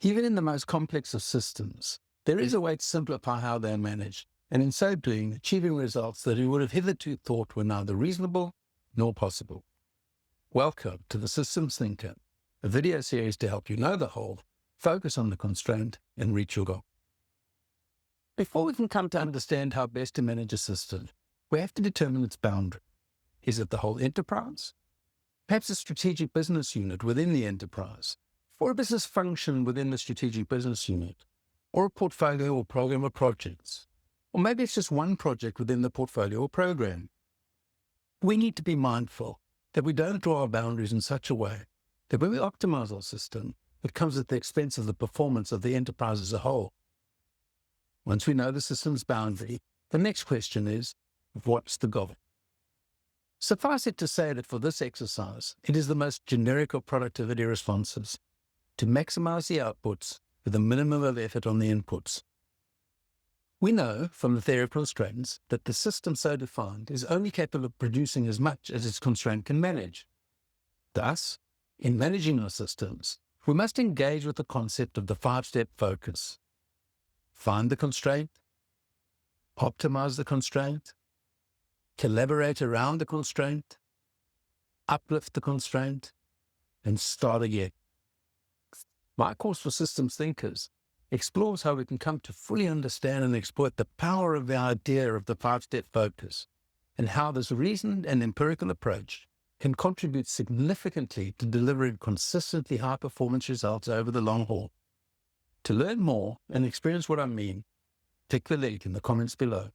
Even in the most complex of systems, there is a way to simplify how they are managed, and in so doing, achieving results that you would have hitherto thought were neither reasonable nor possible. Welcome to the Systems Thinker, a video series to help you know the whole, focus on the constraint, and reach your goal. Before we can come to understand how best to manage a system, we have to determine its boundary. Is it the whole enterprise? Perhaps a strategic business unit within the enterprise, or a business function within the strategic business unit, or a portfolio or program of projects, or maybe it's just one project within the portfolio or program. We need to be mindful that we don't draw our boundaries in such a way that when we optimize our system, it comes at the expense of the performance of the enterprise as a whole. Once we know the system's boundary, the next question is, what's the goal? Suffice it to say that for this exercise, it is the most generic of productivity responses, to maximize the outputs with a minimum of effort on the inputs. We know from the theory of constraints that the system so defined is only capable of producing as much as its constraint can manage. Thus, in managing our systems, we must engage with the concept of the 5-step focus. Find the constraint, optimize the constraint, collaborate around the constraint, uplift the constraint, and start again. My course for systems thinkers explores how we can come to fully understand and exploit the power of the idea of the 5-step focus, and how this reasoned and empirical approach can contribute significantly to delivering consistently high-performance results over the long haul. To learn more and experience what I mean, click the link in the comments below.